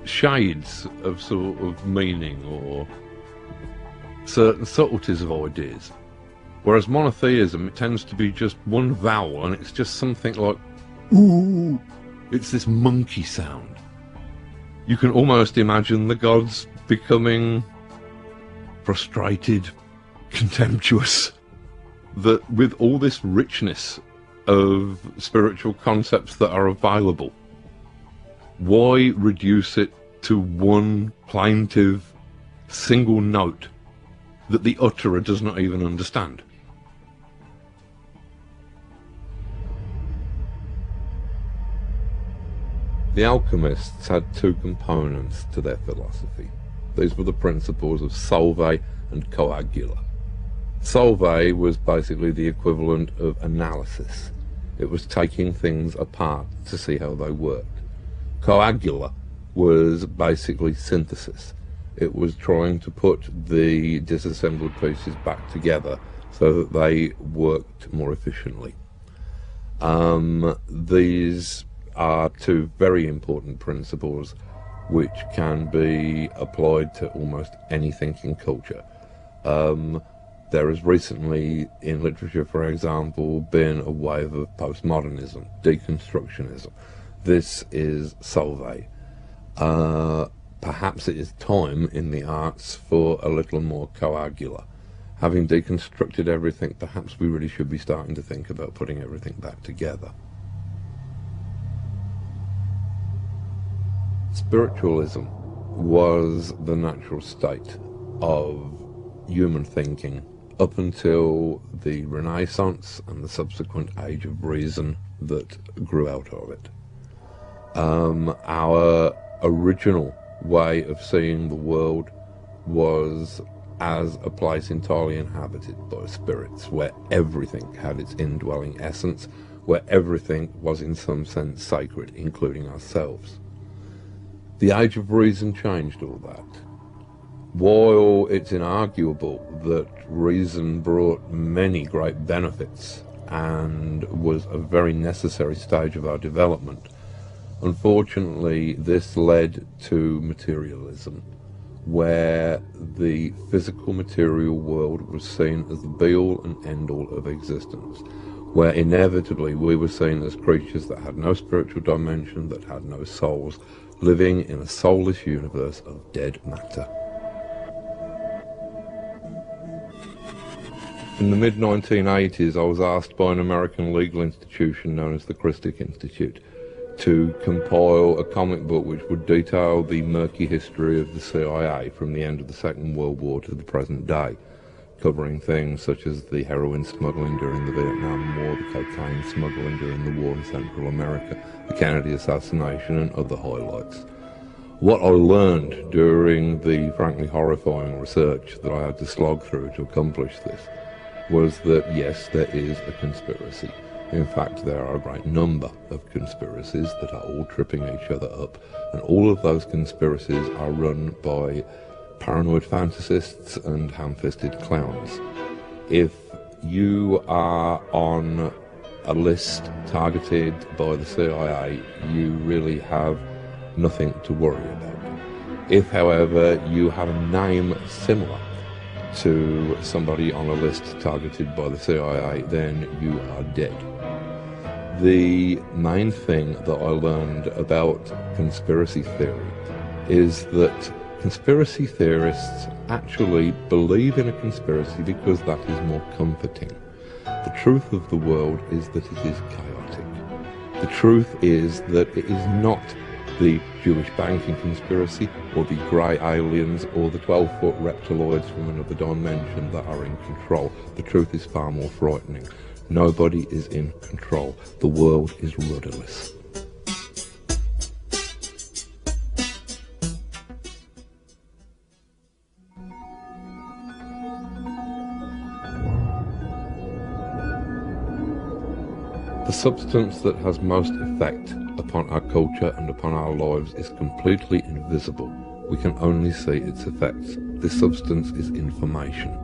shades of sort of meaning, or certain subtleties of ideas. Whereas monotheism, it tends to be just one vowel, and it's just something like, ooh, it's this monkey sound. You can almost imagine the gods becoming frustrated, contemptuous that with all this richness of spiritual concepts that are available, why reduce it to one plaintive single note that the utterer does not even understand? The alchemists had two components to their philosophy. These were the principles of solve and coagula. Solve was basically the equivalent of analysis. It was taking things apart to see how they worked. Coagula was basically synthesis. It was trying to put the disassembled pieces back together so that they worked more efficiently. These are two very important principles which can be applied to almost any thinking culture. There has recently, in literature for example, been a wave of postmodernism, deconstructionism. This is solve. Perhaps it is time in the arts for a little more coagula. Having deconstructed everything, perhaps we really should be starting to think about putting everything back together. Spiritualism was the natural state of human thinking up until the Renaissance and the subsequent age of reason that grew out of it. Our original way of seeing the world was as a place entirely inhabited by spirits, where everything had its indwelling essence, where everything was in some sense sacred, including ourselves. The age of reason changed all that. While it's inarguable that reason brought many great benefits and was a very necessary stage of our development, unfortunately this led to materialism, where the physical material world was seen as the be-all and end-all of existence, where inevitably we were seen as creatures that had no spiritual dimension, that had no souls, living in a soulless universe of dead matter. In the mid-1980s, I was asked by an American legal institution known as the Christic Institute to compile a comic book which would detail the murky history of the CIA from the end of the Second World War to the present day, covering things such as the heroin smuggling during the Vietnam War, the cocaine smuggling during the war in Central America, the Kennedy assassination, and other highlights. What I learned during the frankly horrifying research that I had to slog through to accomplish this was that yes, there is a conspiracy. In fact, there are a great number of conspiracies that are all tripping each other up, and all of those conspiracies are run by paranoid fantasists and ham-fisted clowns. If you are on a list targeted by the CIA, you really have nothing to worry about. If, however, you have a name similar to somebody on a list targeted by the CIA, then you are dead. The main thing that I learned about conspiracy theory is that conspiracy theorists actually believe in a conspiracy because that is more comforting. The truth of the world is that it is chaotic. The truth is that it is not the Jewish banking conspiracy or the grey aliens or the 12-foot reptiloids from another dimension that are in control. The truth is far more frightening. Nobody is in control. The world is rudderless. The substance that has most effect upon our culture and upon our lives is completely invisible. We can only see its effects. This substance is information.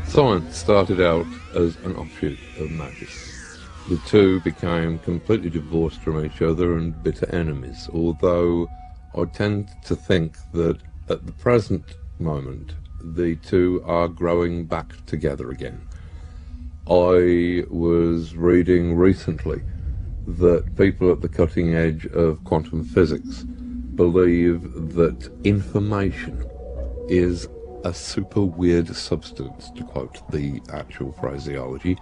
Science started out as an offshoot of magic. The two became completely divorced from each other and bitter enemies, although I tend to think that at the present moment the two are growing back together again. I was reading recently that people at the cutting edge of quantum physics believe that information is a super weird substance, to quote the actual phraseology,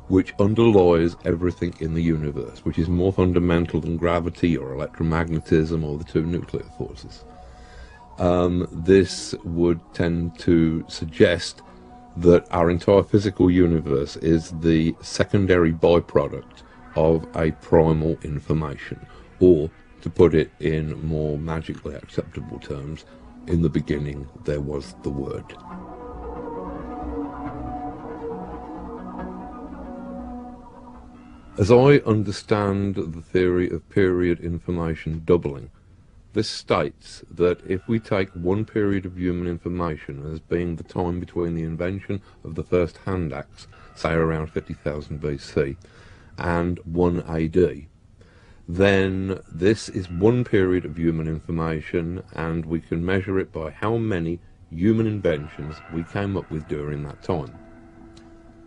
which underlies everything in the universe, which is more fundamental than gravity or electromagnetism or the two nuclear forces. This would tend to suggest that our entire physical universe is the secondary byproduct of a primal information, or, to put it in more magically acceptable terms, in the beginning there was the Word. As I understand the theory of period information doubling, this states that if we take one period of human information as being the time between the invention of the first hand axe, say around 50,000 BC, and 1 AD, then this is one period of human information, and we can measure it by how many human inventions we came up with during that time.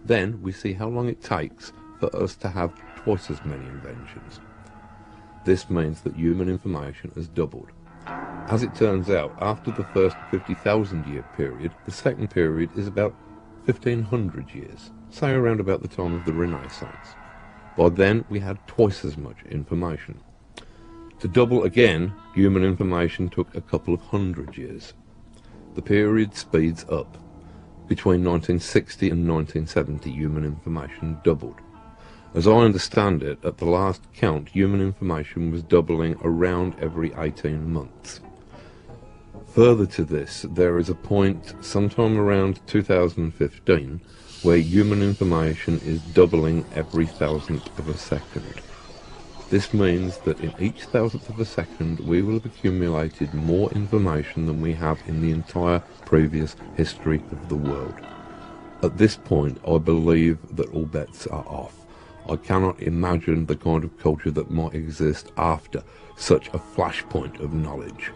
Then we see how long it takes for us to have twice as many inventions. This means that human information has doubled. As it turns out, after the first 50,000 year period, the second period is about 1500 years, say around about the time of the Renaissance. By then we had twice as much information. To double again, human information took a couple of hundred years. The period speeds up. Between 1960 and 1970, human information doubled. As I understand it, at the last count, human information was doubling around every 18 months. Further to this, there is a point sometime around 2015 where human information is doubling every thousandth of a second. This means that in each thousandth of a second we will have accumulated more information than we have in the entire previous history of the world. At this point, I believe that all bets are off. I cannot imagine the kind of culture that might exist after such a flashpoint of knowledge.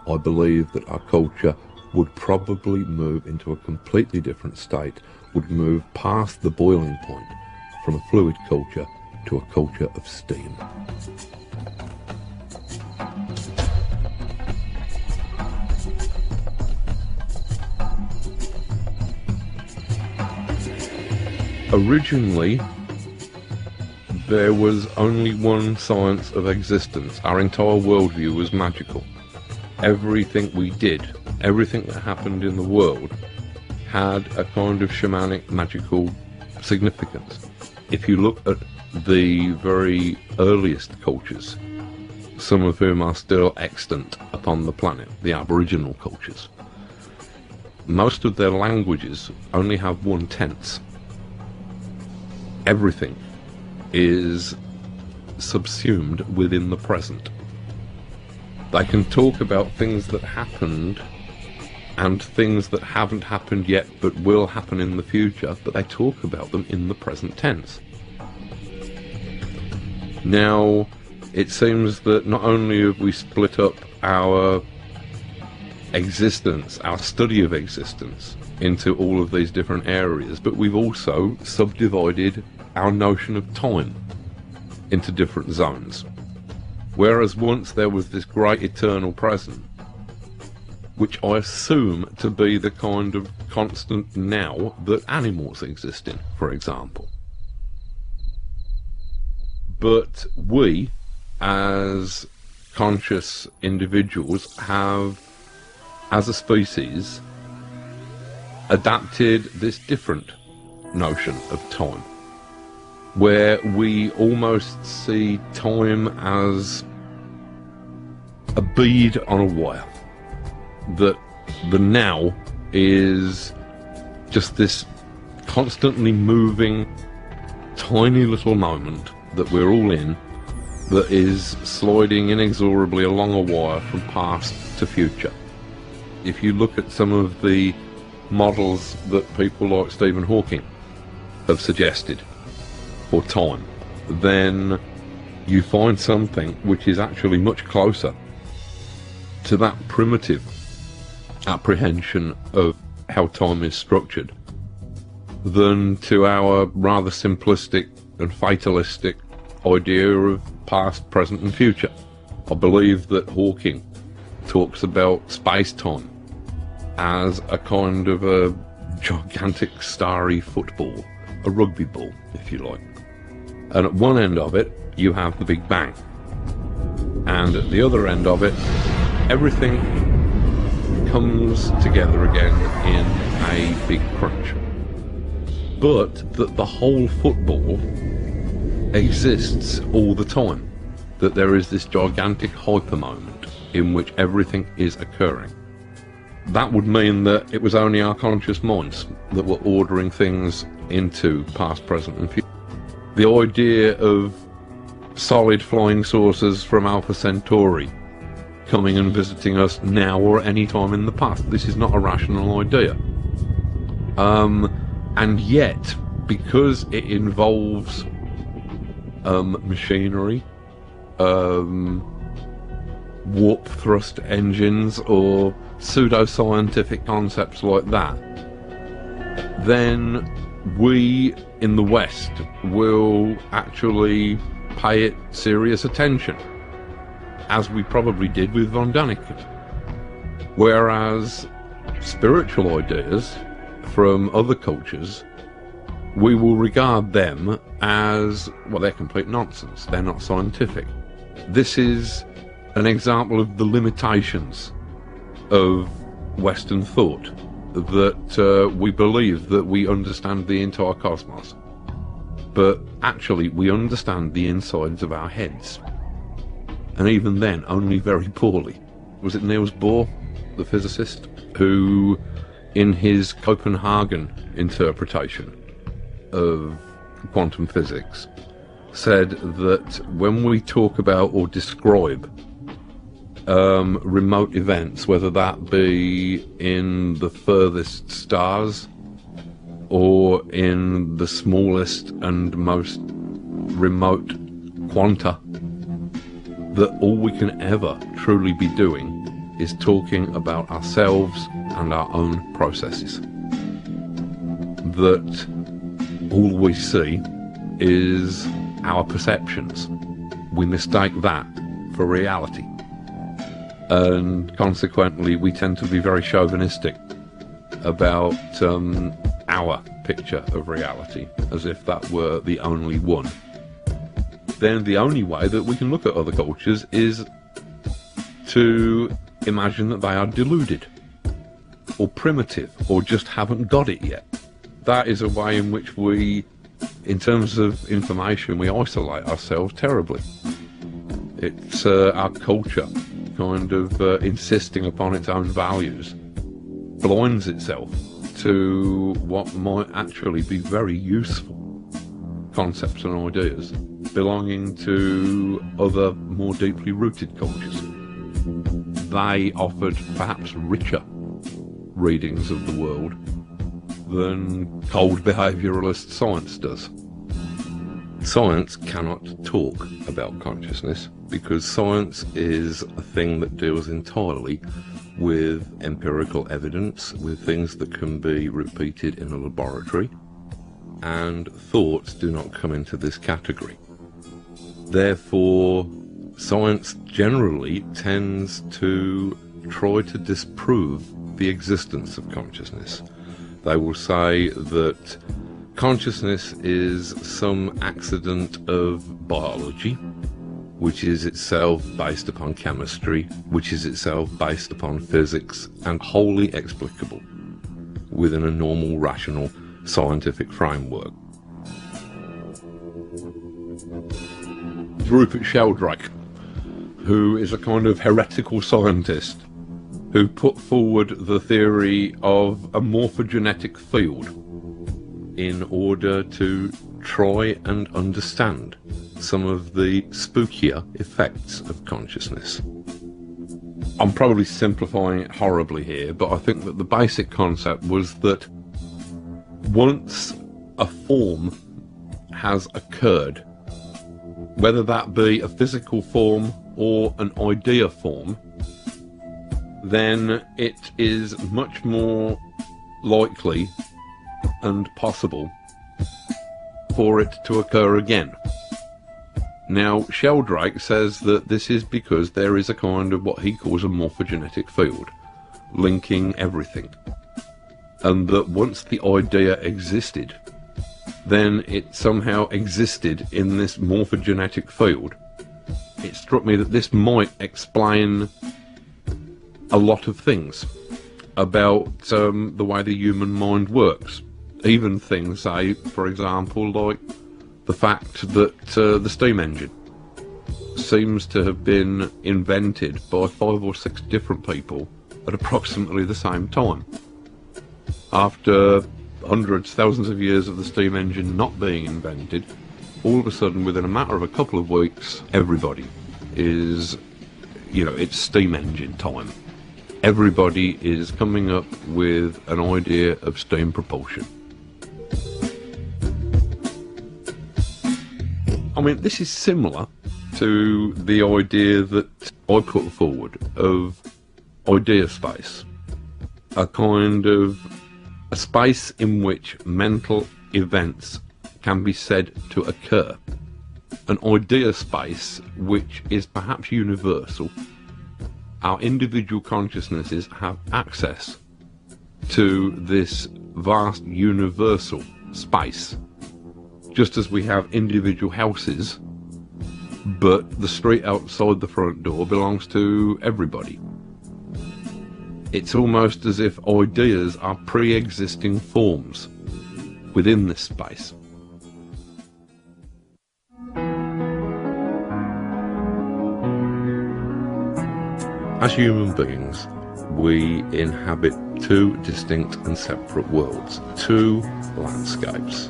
I believe that our culture would probably move into a completely different state, would move past the boiling point from a fluid culture to a culture of steam. Originally, there was only one science of existence. Our entire worldview was magical. Everything we did, everything that happened in the world, had a kind of shamanic, magical significance. If you look at the very earliest cultures, some of whom are still extant upon the planet, the Aboriginal cultures, most of their languages only have one tense. Everything is subsumed within the present. They can talk about things that happened and things that haven't happened yet but will happen in the future, but they talk about them in the present tense. Now, it seems that not only have we split up our existence, our study of existence, into all of these different areas, but we've also subdivided our notion of time into different zones. Whereas once there was this great eternal present, which I assume to be the kind of constant now that animals exist in, for example. But we, as conscious individuals, have, as a species, adapted this different notion of time, where we almost see time as a bead on a wire, that the now is just this constantly moving tiny little moment that we're all in, that is sliding inexorably along a wire from past to future. If you look at some of the models that people like Stephen Hawking have suggested for time, then you find something which is actually much closer to that primitive apprehension of how time is structured than to our rather simplistic and fatalistic idea of past, present and future. I believe that Hawking talks about space-time as a kind of a gigantic starry football, a rugby ball, if you like. And at one end of it, you have the Big Bang. And at the other end of it, everything comes together again in a big crunch. But that the whole football exists all the time. That there is this gigantic hyper moment in which everything is occurring. That would mean that it was only our conscious minds that were ordering things into past, present and future. The idea of solid flying saucers from Alpha Centauri coming and visiting us now or any time in the past, this is not a rational idea. And yet, because it involves machinery, warp thrust engines or pseudo-scientific concepts like that, then we in the West will actually pay it serious attention, as we probably did with von Däniken. Whereas spiritual ideas from other cultures, we will regard them as, well, they're complete nonsense, they're not scientific. This is an example of the limitations of Western thought, that we believe that we understand the entire cosmos, but actually we understand the insides of our heads, and even then only very poorly. Was it Niels Bohr, the physicist, who in his Copenhagen interpretation of quantum physics said that when we talk about or describe remote events, whether that be in the furthest stars or in the smallest and most remote quanta, that all we can ever truly be doing is talking about ourselves and our own processes. That all we see is our perceptions. We mistake that for reality. And consequently, we tend to be very chauvinistic about our picture of reality, as if that were the only one. Then the only way that we can look at other cultures is to imagine that they are deluded, or primitive, or just haven't got it yet. That is a way in which we, in terms of information, we isolate ourselves terribly. It's our culture kind of insisting upon its own values, blinds itself to what might actually be very useful concepts and ideas belonging to other more deeply rooted cultures. They offered perhaps richer readings of the world than cold behaviouralist science does. Science cannot talk about consciousness because science is a thing that deals entirely with empirical evidence, with things that can be repeated in a laboratory, and thoughts do not come into this category. Therefore, science generally tends to try to disprove the existence of consciousness. They will say that consciousness is some accident of biology, which is itself based upon chemistry, which is itself based upon physics, and wholly explicable within a normal, rational, scientific framework. Rupert Sheldrake, who is a kind of heretical scientist, who put forward the theory of a morphogenetic field in order to try and understand some of the spookier effects of consciousness. I'm probably simplifying it horribly here, but I think that the basic concept was that once a form has occurred, whether that be a physical form or an idea form, then it is much more likely and possible for it to occur again. Now, Sheldrake says that this is because there is a kind of what he calls a morphogenetic field linking everything, and that once the idea existed, then it somehow existed in this morphogenetic field. It struck me that this might explain a lot of things about the way the human mind works. Even things, say, for example, like the fact that the steam engine seems to have been invented by 5 or 6 different people at approximately the same time. After hundreds, thousands of years of the steam engine not being invented, all of a sudden, within a matter of a couple of weeks, everybody is, it's steam engine time. Everybody is coming up with an idea of steam propulsion. I mean, this is similar to the idea that I put forward of idea space, a kind of a space in which mental events can be said to occur, an idea space which is perhaps universal. Our individual consciousnesses have access to this vast universal space, just as we have individual houses, but the street outside the front door belongs to everybody. It's almost as if ideas are pre-existing forms within this space. As human beings, we inhabit 2 distinct and separate worlds, 2 landscapes.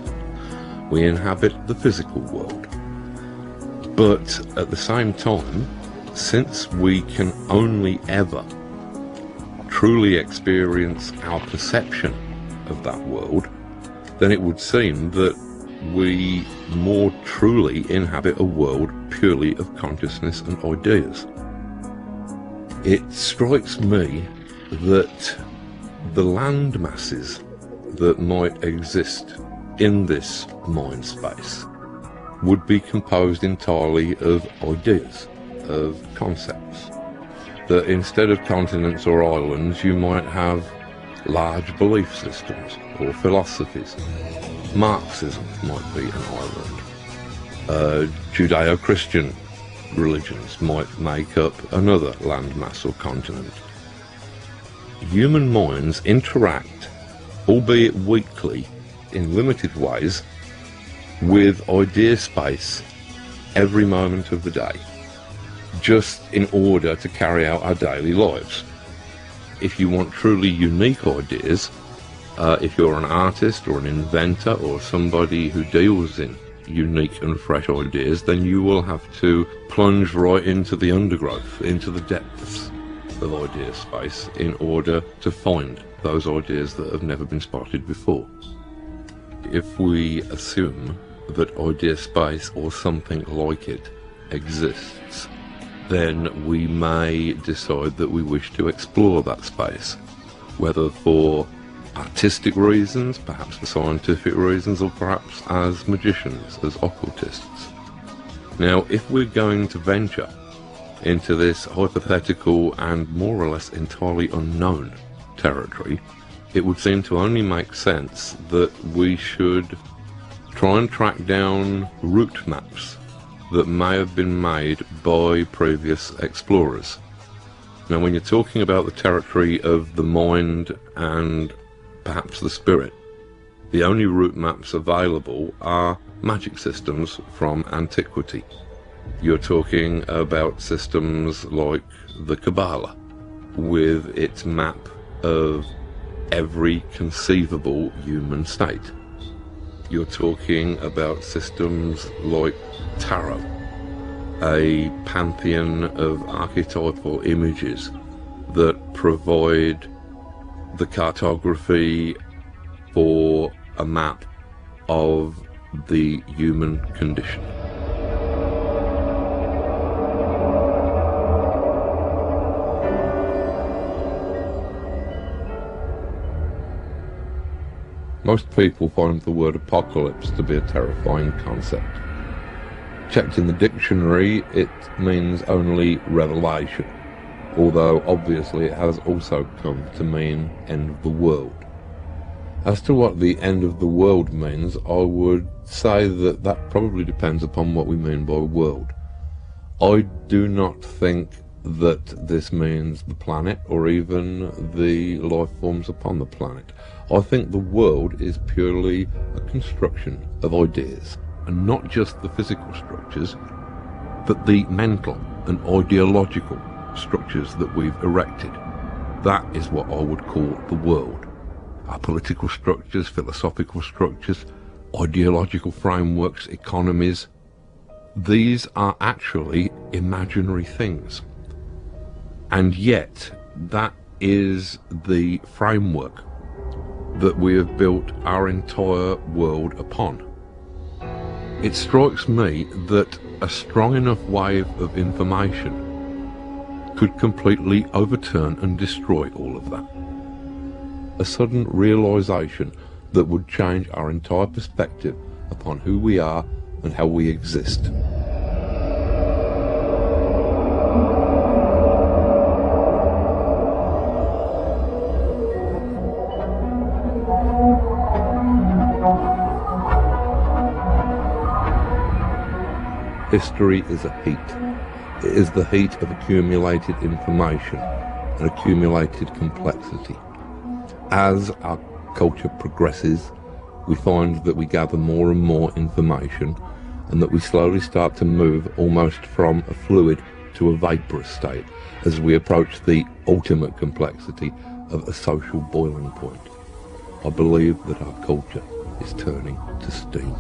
We inhabit the physical world. But at the same time, since we can only ever truly experience our perception of that world, then it would seem that we more truly inhabit a world purely of consciousness and ideas. It strikes me that the land masses that might exist in this mind space would be composed entirely of ideas, of concepts. That instead of continents or islands, you might have large belief systems or philosophies. Marxism might be an island. Judeo-Christian religions might make up another landmass or continent. Human minds interact, albeit weakly, in limited ways, with idea space every moment of the day, just in order to carry out our daily lives. If you want truly unique ideas, if you're an artist or an inventor or somebody who deals in unique and fresh ideas, then you will have to plunge right into the undergrowth, into the depths of idea space in order to find those ideas that have never been spotted before. If we assume that idea space or something like it exists, then we may decide that we wish to explore that space, whether for artistic reasons, perhaps for scientific reasons, or perhaps as magicians, as occultists. Now, if we're going to venture into this hypothetical and more or less entirely unknown territory, it would seem to only make sense that we should try and track down route maps that may have been made by previous explorers. Now, when you're talking about the territory of the mind and perhaps the spirit, the only route maps available are magic systems from antiquity. You're talking about systems like the Kabbalah, with its map of every conceivable human state. You're talking about systems like tarot, a pantheon of archetypal images that provide the cartography for a map of the human condition. Most people find the word apocalypse to be a terrifying concept. Checked in the dictionary, it means only revelation, although obviously it has also come to mean end of the world. As to what the end of the world means, I would say that that probably depends upon what we mean by world. I do not think that this means the planet or even the life forms upon the planet. I think the world is purely a construction of ideas, and not just the physical structures, but the mental and ideological structures that we've erected. That is what I would call the world. Our political structures, philosophical structures, ideological frameworks, economies, these are actually imaginary things. And yet, that is the framework that we have built our entire world upon. It strikes me that a strong enough wave of information could completely overturn and destroy all of that. A sudden realization that would change our entire perspective upon who we are and how we exist. History is a heat. It is the heat of accumulated information and accumulated complexity. As our culture progresses, we find that we gather more and more information, and that we slowly start to move almost from a fluid to a vaporous state as we approach the ultimate complexity of a social boiling point. I believe that our culture is turning to steam.